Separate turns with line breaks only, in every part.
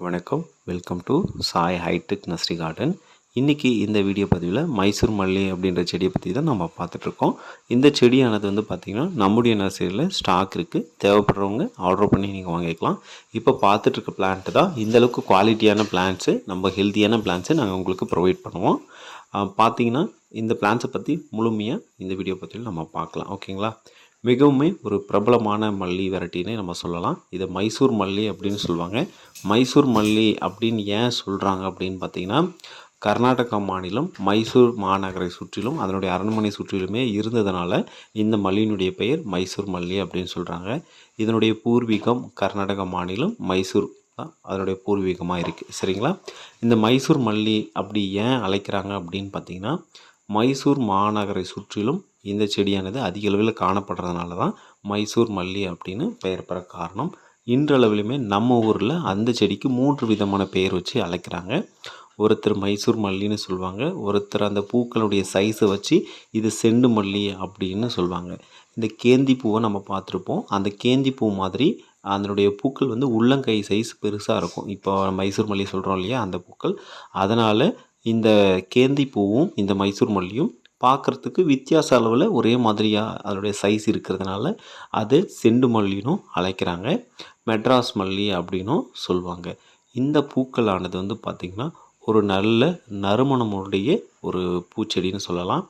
வணக்கம், welcome to Sai hi-tech nursery garden. இன்றைக்கி இந்த வீடியோ பதிவில் மைசூர் மல்லி அப்படின்ற செடியை பற்றி தான் நம்ம பார்த்துட்ருக்கோம். இந்த செடியானது வந்து பார்த்திங்கன்னா நம்முடைய நர்சரியில் ஸ்டாக் இருக்குது. தேவைப்படுறவங்க ஆர்டர் பண்ணி நீங்கள் வாங்கிக்கலாம். இப்போ பார்த்துட்ருக்க பிளான்ட்டு தான் இந்தளவுக்கு குவாலிட்டியான பிளான்ட்ஸு, நம்ம ஹெல்த்தியான பிளான்ட்ஸை நாங்கள் உங்களுக்கு ப்ரொவைட் பண்ணுவோம். பார்த்திங்கன்னா இந்த பிளான்ஸை பற்றி முழுமையாக இந்த வீடியோ பற்றியில் நம்ம பார்க்கலாம். ஓகேங்களா? மிகவுமே ஒரு பிரபலமான மல்லி வெரைட்டினே நம்ம சொல்லலாம். இதை மைசூர் மல்லி அப்படின்னு சொல்லுவாங்க. மைசூர் மல்லி அப்படின்னு ஏன் சொல்கிறாங்க அப்படின்னு பார்த்திங்கன்னா, கர்நாடகா மாநிலம் மைசூர் மாநகரை சுற்றிலும் அதனுடைய அரண்மனை சுற்றிலுமே இருந்ததுனால இந்த மல்லியினுடைய பெயர் மைசூர் மல்லி அப்படின்னு சொல்கிறாங்க. இதனுடைய பூர்வீகம் கர்நாடகா மாநிலம் மைசூர் தான் அதனுடைய பூர்வீகமாக இருக்குது. சரிங்களா? இந்த மைசூர் மல்லி அப்படி ஏன் அழைக்கிறாங்க அப்படின்னு பார்த்திங்கன்னா, மைசூர் மாநகரை சுற்றிலும் இந்த செடியானது அதிக அளவில் காணப்படுறதுனால தான் மைசூர் மல்லி அப்படின்னு பெயர் பெற காரணம். இன்றளவிலுமே நம்ம ஊரில் அந்த செடிக்கு 3 விதமான பெயர் வச்சு அழைக்கிறாங்க. ஒருத்தர் மைசூர் மல்லின்னு சொல்லுவாங்க, ஒருத்தர் அந்த பூக்களுடைய சைஸை வச்சு இது செண்டு மல்லி அப்படின்னு சொல்லுவாங்க. இந்த கேந்தி பூவை நம்ம பார்த்துருப்போம். அந்த கேந்தி பூ மாதிரி அதனுடைய பூக்கள் வந்து உள்ளங்கை சைஸ் பெருசாக இருக்கும். இப்போ மைசூர் மல்லி சொல்கிறோம் இல்லையா, அந்த பூக்கள். அதனால் இந்த கேந்தி பூவும் இந்த மைசூர் மல்லியும் பார்க்குறதுக்கு வித்தியாச அளவில் ஒரே மாதிரியாக அதனுடைய சைஸ் இருக்கிறதுனால அது செண்டு மல்லினும் அழைக்கிறாங்க. மெட்ராஸ் மல்லி அப்படின்னும் சொல்லுவாங்க. இந்த பூக்களானது வந்து பார்த்திங்கன்னா ஒரு நல்ல நறுமணமுடைய ஒரு பூச்செடின்னு சொல்லலாம்.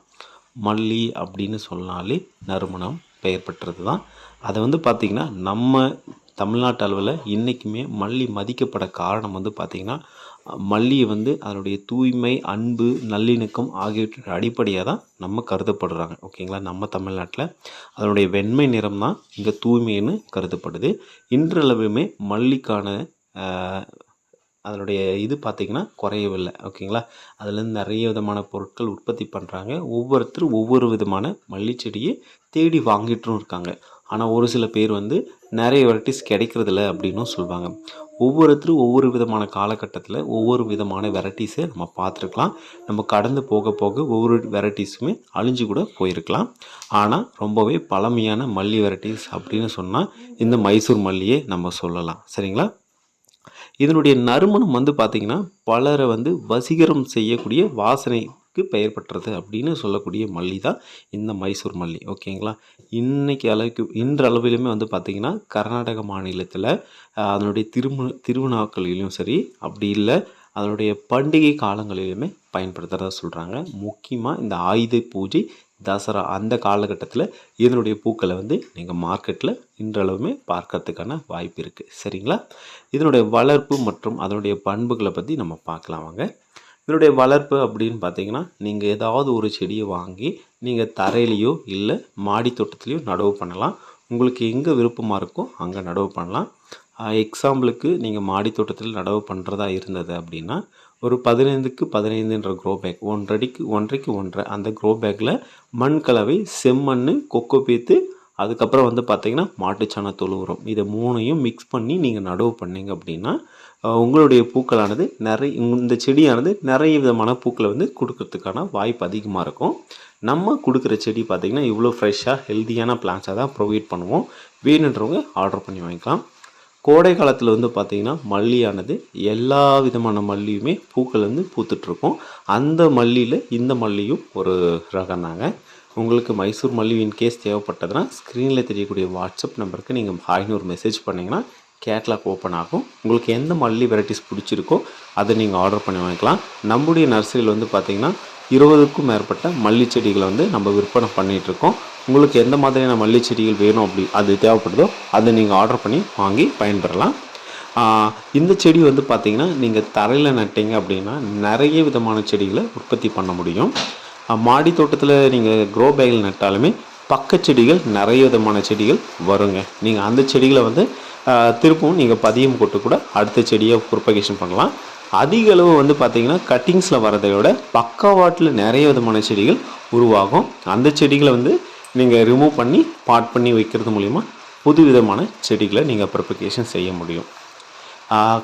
மல்லி அப்படின்னு சொன்னாலே நறுமணம் பெயர் பெற்றது தான். அதை வந்து பார்த்திங்கன்னா நம்ம தமிழ்நாட்டு அளவில் இன்றைக்குமே மல்லி மதிக்கப்பட காரணம் வந்து பார்த்திங்கன்னா, மல்லியை வந்து அதனுடைய தூய்மை, அன்பு, நல்லிணக்கம் ஆகியவற்றின் அடிப்படையாக தான் நம்ம கருதப்படுறாங்க. ஓகேங்களா? நம்ம தமிழ்நாட்டில் அதனுடைய வெண்மை நிறம் தான் இங்கே தூய்மைன்னு கருதப்படுது. இன்றளவுமே மல்லிக்கான அதனுடைய இது பார்த்திங்கன்னா குறையவில்லை. ஓகேங்களா? அதுலேருந்து நிறைய விதமான பொருட்கள் உற்பத்தி பண்ணுறாங்க. ஒவ்வொருத்தரும் ஒவ்வொரு விதமான மல்லி செடியை தேடி வாங்கிட்டும் இருக்காங்க. ஆனால் ஒரு சில பேர் வந்து நிறைய வெரைட்டிஸ் கிடைக்கிறதில்ல அப்படின்னும் சொல்லுவாங்க. ஒவ்வொருத்தரும் ஒவ்வொரு விதமான காலகட்டத்தில் ஒவ்வொரு விதமான வெரைட்டிஸை நம்ம பார்த்துருக்கலாம். நம்ம கடந்து போக போக ஒவ்வொரு வெரைட்டிஸுமே அழிஞ்சு கூட போயிருக்கலாம். ஆனால் ரொம்பவே பழமையான மல்லி வெரைட்டிஸ் அப்படின்னு சொன்னால் இந்த மைசூர் மல்லியை நம்ம சொல்லலாம். சரிங்களா? இதனுடைய நறுமணம் வந்து பார்த்திங்கன்னா பலரை வந்து வசீகரம் செய்யக்கூடிய வாசனைக்கு பெயர் பெற்றது அப்படின்னு சொல்லக்கூடிய மல்லி தான் இந்த மைசூர் மல்லி. ஓகேங்களா? இன்றளவிலுமே வந்து பார்த்திங்கன்னா கர்நாடக மாநிலத்தில் அதனுடைய திருவிழாக்களிலும் சரி, அப்படி இல்லை அதனுடைய பண்டிகை காலங்களிலுமே பயன்படுத்துகிறதா சொல்கிறாங்க. முக்கியமாக இந்த ஆயுத பூஜை, தசரா அந்த காலகட்டத்தில் இதனுடைய பூக்களை வந்து நீங்கள் மார்க்கெட்டில் இன்றளவுமே பார்க்கறதுக்கான வாய்ப்பு இருக்குது. சரிங்களா? இதனுடைய வளர்ப்பு மற்றும் அதனுடைய பண்புகளை பற்றி நம்ம பார்க்கலாம் வாங்க. இதனுடைய வளர்ப்பு அப்படின்னு பார்த்தீங்கன்னா, நீங்கள் ஏதாவது ஒரு செடியை வாங்கி நீங்கள் தரையிலையோ இல்லை மாடி தோட்டத்துலேயோ நடவு பண்ணலாம். உங்களுக்கு எங்கே விருப்பமாக இருக்கோ அங்கே நடவு பண்ணலாம். எக்ஸாம்பிளுக்கு நீங்கள் மாடி தோட்டத்தில் நடவு பண்ணுறதா இருந்தது அப்படின்னா, ஒரு 15க்கு 15ன்ற க்ரோ பேக், 1 அடிக்கு 1.5க்கு 1.5 அந்த க்ரோ பேக்கில் மண் கலவை, செம்மண், கொக்கோ பீத்து, அதுக்கப்புறம் வந்து பார்த்திங்கன்னா மாட்டுச்சாண தொழு உரம், இதை 3ஐயும் மிக்ஸ் பண்ணி நீங்கள் நடவு பண்ணிங்க அப்படின்னா உங்களுடைய பூக்களானது இந்த செடியானது நிறைய விதமான பூக்களை வந்து கொடுக்கறதுக்கான வாய்ப்பு அதிகமாக இருக்கும். நம்ம கொடுக்குற செடி பார்த்திங்கன்னா இவ்வளோ ஃப்ரெஷ்ஷாக ஹெல்த்தியான பிளான்ஸாக தான் ப்ரொவைட் பண்ணுவோம். வேணுன்றவங்க ஆர்டர் பண்ணி வாங்கிக்கலாம். கோடை காலத்தில் வந்து பார்த்திங்கன்னா மல்லியானது எல்லா விதமான மல்லியுமே பூக்கள் வந்து பூத்துட்ருக்கும். அந்த மல்லியில் இந்த மல்லியும் ஒரு ரகம் தாங்க. உங்களுக்கு மைசூர் மல்லி இன்கேஸ் தேவைப்பட்டதுன்னா ஸ்க்ரீனில் தெரியக்கூடிய வாட்ஸ்அப் நம்பருக்கு நீங்கள் ஹாய்னு ஒரு மெசேஜ் பண்ணிங்கன்னா கேட்லாக் ஓப்பன் ஆகும். உங்களுக்கு எந்த மல்லி வெரைட்டிஸ் பிடிச்சிருக்கோ அதை நீங்கள் ஆர்டர் பண்ணி வாங்கிக்கலாம். நம்முடைய நர்சரியில் வந்து பார்த்திங்கன்னா 20க்கும் மேற்பட்ட மல்லி செடிகளை வந்து நம்ம விற்பனை பண்ணிகிட்ருக்கோம். உங்களுக்கு எந்த மாதிரியான மல்லி செடிகள் வேணும் அப்படி அது தேவைப்படுதோ அதை நீங்கள் ஆர்டர் பண்ணி வாங்கி பயன்பெறலாம். இந்த செடி வந்து பார்த்திங்கன்னா நீங்கள் தரையில் நட்டிங்க அப்படின்னா நிறைய விதமான செடிகளை உற்பத்தி பண்ண முடியும். மாடி தோட்டத்தில் நீங்கள் க்ரோ பேக்கில் நட்டாலுமே பக்க செடிகள் நிறைய விதமான செடிகள் வருங்க. நீங்கள் அந்த செடிகளை வந்து திருப்பவும் நீங்கள் பதியம் போட்டு கூட அடுத்த செடியை ப்ரொபகேஷன் பண்ணலாம். அதிக அளவு வந்து பார்த்திங்கன்னா கட்டிங்ஸில் வரதை விட பக்கவாட்டில் நிறைய விதமான செடிகள் உருவாகும். அந்த செடிகளை வந்து நீங்கள் ரிமூவ் பண்ணி பாட் பண்ணி வைக்கிறது மூலிமா புது விதமான செடிகளை நீங்கள் ப்ரொபகேஷன் செய்ய முடியும்.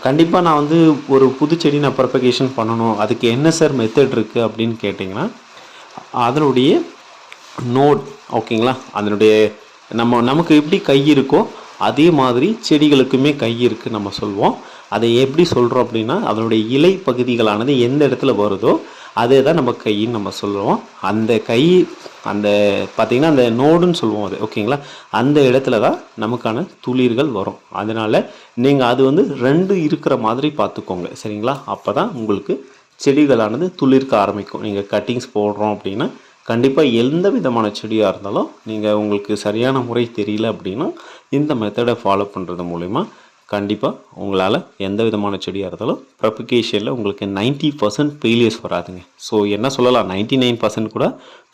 கண்டிப்பாக நான் வந்து ஒரு புது செடி நான் ப்ரொபகேஷன் பண்ணணும், அதுக்கு என்ன சார் மெத்தட் இருக்குது அப்படின்னு கேட்டிங்கன்னா, அதனுடைய நோட், ஓகேங்களா, அதனுடைய நமக்கு எப்படி கை இருக்கோ அதே மாதிரி செடிகளுக்குமே கை இருக்குது நம்ம சொல்லுவோம். அதை எப்படி சொல்கிறோம் அப்படின்னா அதனுடைய இலை பகுதிகளானது எந்த இடத்துல வருதோ அதே தான் நம்ம கைன்னு நம்ம சொல்லுவோம். அந்த கை அந்த பார்த்திங்கன்னா அந்த நோடுன்னு சொல்லுவோம் அது, ஓகேங்களா? அந்த இடத்துல தான் நமக்கான துளிர்கள் வரும். அதனால் நீங்கள் அது வந்து 2 இருக்கிற மாதிரி பார்த்துக்கோங்க, சரிங்களா? அப்போ தான் உங்களுக்கு செடிகளானது துளிர்க்க ஆரம்பிக்கும். நீங்கள் கட்டிங்ஸ் போடுறோம் அப்படின்னா கண்டிப்பாக எந்த விதமான செடியாக இருந்தாலும் நீங்கள் உங்களுக்கு சரியான முறை தெரியல அப்படின்னா இந்த மெத்தடை ஃபாலோ பண்ணுறது மூலிமா கண்டிப்பாக உங்களால் எந்த விதமான செடியாக இருந்தாலும் ப்ரொபகேஷனில் உங்களுக்கு 90% ஃபெயிலியர்ஸ் வராதுங்க. ஸோ என்ன சொல்லலாம், 99% கூட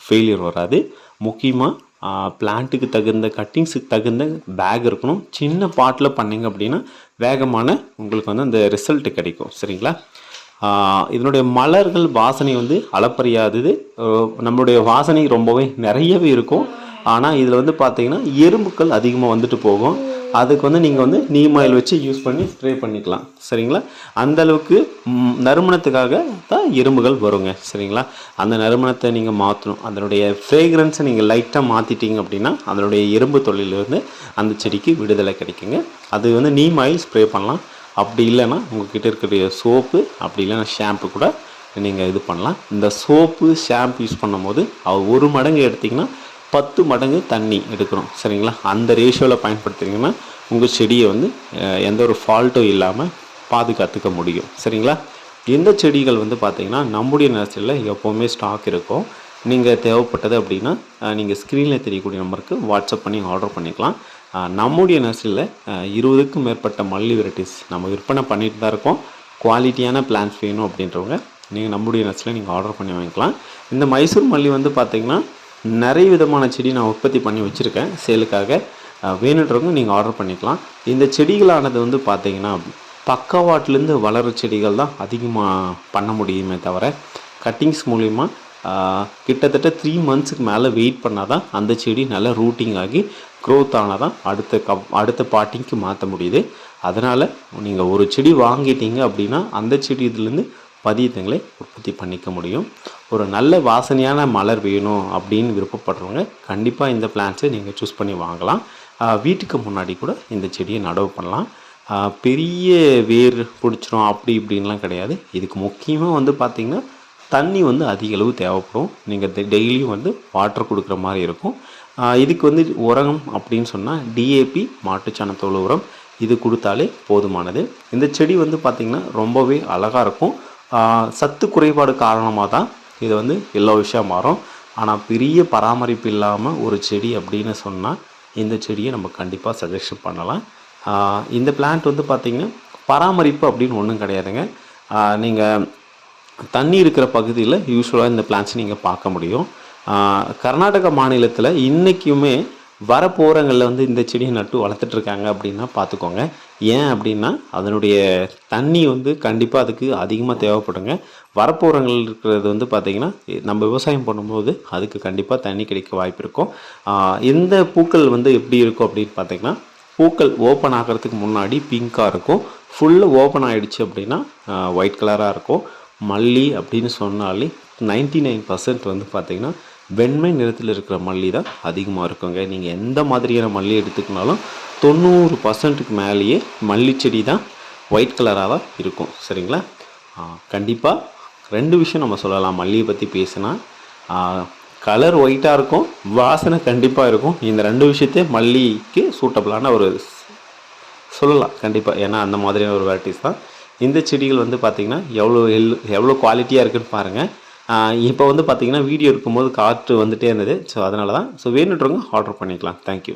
ஃபெயிலியர் வராது. முக்கியமாக பிளான்ட்டுக்கு தகுந்த கட்டிங்ஸுக்கு தகுந்த பேக் இருக்கணும். சின்ன பாட்டில் பண்ணிங்க அப்படின்னா வேகமான உங்களுக்கு வந்து அந்த ரிசல்ட் கிடைக்கும், சரிங்களா? இதனுடைய மலர்கள் வாசனை வந்து அளப்பறியாதது. நம்மளுடைய வாசனை ரொம்பவே நிறையவே இருக்கும். ஆனால் இதில் வந்து பார்த்திங்கன்னா எறும்புக்கள் அதிகமாக வந்துட்டு போகும். அதுக்கு வந்து நீங்கள் வந்து நீம் ஆயில் வச்சு யூஸ் பண்ணி ஸ்ப்ரே பண்ணிக்கலாம், சரிங்களா? அந்தளவுக்கு நறுமணத்துக்காக தான் எறும்புகள் வருங்க, சரிங்களா? அந்த நறுமணத்தை நீங்கள் மாற்றணும். அதனுடைய ஃப்ரேக்ரன்ஸை நீங்கள் லைட்டாக மாற்றிட்டீங்க அப்படின்னா அதனுடைய எறும்பு தொல்லையிலிருந்து அந்த செடிக்கு விடுதலை கிடைக்குங்க. அது வந்து நீம் ஆயில் ஸ்ப்ரே பண்ணலாம். அப்படி இல்லைன்னா உங்கள்கிட்ட இருக்கிற சோப்பு, அப்படி இல்லைன்னா ஷாம்பு கூட நீங்கள் இது பண்ணலாம். இந்த சோப்பு ஷாம்பு யூஸ் பண்ணும்போது 1 மடங்கு எடுத்திங்கன்னா 10 மடங்கு தண்ணி எடுக்கணும், சரிங்களா? அந்த ரேஷியோவில் பயன்படுத்துனீங்கன்னா உங்கள் செடியை வந்து எந்த ஒரு ஃபால்ட்டும் இல்லாமல் பாதுகாத்துக்க முடியும், சரிங்களா? இந்த செடிகள் வந்து பார்த்திங்கன்னா நம்முடைய நர்சரியில் எப்போவுமே ஸ்டாக் இருக்கும். நீங்கள் தேவைப்பட்டது அப்படின்னா நீங்கள் ஸ்க்ரீனில் தெரியக்கூடிய நம்பருக்கு வாட்ஸ்அப் பண்ணி ஆர்டர் பண்ணிக்கலாம். நம்முடைய நர்சரியில் 20க்கும் மேற்பட்ட மல்லி வெரைட்டிஸ் நம்ம விற்பனை பண்ணிட்டு தான் இருக்கோம். குவாலிட்டியான பிளான்ஸ் வேணும் அப்படின்றவங்க நீங்கள் நம்முடைய நர்சரியில் நீங்கள் ஆர்டர் பண்ணி வாங்கிக்கலாம். இந்த மைசூர் மல்லி வந்து பார்த்திங்கன்னா நிறைய விதமான செடி நான் உற்பத்தி பண்ணி வச்சுருக்கேன் சேலுக்காக. வேணுன்றவங்க நீங்கள் ஆர்டர் பண்ணிக்கலாம். இந்த செடிகளானது வந்து பார்த்திங்கன்னா பக்கவாட்டிலேருந்து வளர செடிகள் தான் அதிகமாக பண்ண முடியுமே தவிர கட்டிங்ஸ் மூலிமா கிட்டத்தட்ட 3 மந்த்ஸுக்கு மேலே வெயிட் பண்ணால் தான் அந்த செடி நல்லா ரூட்டிங் ஆகி க்ரோத் ஆனால் தான் அடுத்த பாட்டிங்க்கு மாற்ற முடியுது. அதனால் நீங்கள் ஒரு செடி வாங்கிட்டீங்க அப்படின்னா அந்த செடி இதுலேருந்து பதியத்தங்களை உற்பத்தி பண்ணிக்க முடியும். ஒரு நல்ல வாசனையான மலர் வேணும் அப்படின்னு விருப்பப்படுறவங்க கண்டிப்பாக இந்த பிளான்ஸை நீங்கள் சூஸ் பண்ணி வாங்கலாம். வீட்டுக்கு முன்னாடி கூட இந்த செடியை நடவு பண்ணலாம். பெரிய வேர் பிடிச்சிரும் அப்படி இப்படின்லாம் கிடையாது. இதுக்கு முக்கியமாக வந்து பார்த்திங்கன்னா தண்ணி வந்து அதிக அளவு தேவைப்படும். நீங்கள் டெய்லியும் வந்து வாட்டர் கொடுக்குற மாதிரி இருக்கும். இதுக்கு வந்து உரம் அப்படின்னு சொன்னால் டிஏபி மாட்டுச்சாணத்தோல் உரம் இது கொடுத்தாலே போதுமானது. இந்த செடி வந்து பார்த்திங்கன்னா ரொம்பவே அழகாக இருக்கும். சத்து குறைபாடு காரணமாக தான் இது வந்து எல்லா விஷயம் மாறும். ஆனால் பெரிய பராமரிப்பு இல்லாமல் ஒரு செடி அப்படின்னு சொன்னால் இந்த செடியை நம்ம கண்டிப்பாக சஜஷன் பண்ணலாம். இந்த பிளான்ட் வந்து பார்த்திங்கன்னா பராமரிப்பு அப்படின்னு ஒன்றும் கிடையாதுங்க. நீங்கள் தண்ணி இருக்கிற பகுதியில் யூஸ்வலாக இந்த பிளான்ட்ஸ் நீங்கள் பார்க்க முடியும். கர்நாடகா மாநிலத்தில் இன்றைக்குமே வரப்போகிறங்களில் வந்து இந்த செடியை நட்டு வளர்த்துட்ருக்காங்க அப்படின்னா பார்த்துக்கோங்க. ஏன் அப்படின்னா அதனுடைய தண்ணி வந்து கண்டிப்பாக அதுக்கு அதிகமாக தேவைப்படுங்க. வரப்போகிறங்கள் இருக்கிறது வந்து பார்த்திங்கன்னா நம்ம விவசாயம் பண்ணும்போது அதுக்கு கண்டிப்பாக தண்ணி கிடைக்க வாய்ப்பு இருக்கும். இந்த பூக்கள் வந்து எப்படி இருக்கும் அப்படின்னு பார்த்திங்கன்னா பூக்கள் ஓப்பன் ஆகிறதுக்கு முன்னாடி பிங்காக இருக்கும். ஃபுல்லாக ஓப்பன் ஆகிடுச்சு அப்படின்னா ஒயிட் கலராக இருக்கும். மல்லி அப்படின்னு சொன்னாலே 99% வந்து பார்த்திங்கன்னா வெண்மை நிறத்தில் இருக்கிற மல்லி தான் அதிகமாக இருக்குங்க. நீங்கள் எந்த மாதிரியான மல்லி எடுத்துக்கினாலும் 90%க்கு மேலேயே மல்லி செடி தான் ஒயிட் கலராக தான் இருக்கும், சரிங்களா? கண்டிப்பாக 2 விஷயம் நம்ம சொல்லலாம். மல்லியை பற்றி பேசினா கலர் ஒயிட்டாக இருக்கும், வாசனை கண்டிப்பாக இருக்கும். இந்த 2 விஷயத்தையே மல்லிக்கு சூட்டபிளான ஒரு சொல்லலாம் கண்டிப்பாக. ஏன்னா அந்த மாதிரியான ஒரு வெரைட்டிஸ் தான் இந்த செடிகள் வந்து பார்த்திங்கன்னா எவ்வளோ குவாலிட்டியாக இருக்குதுன்னு பாருங்கள். இப்போ வந்து பார்த்திங்கன்னா வீடியோ இருக்கும்போது காற்று வந்துகிட்டே இருந்தது. ஸோ அதனால தான். ஸோ வேணுன்றவங்க ஆர்டர் பண்ணிக்கலாம். தேங்க்யூ.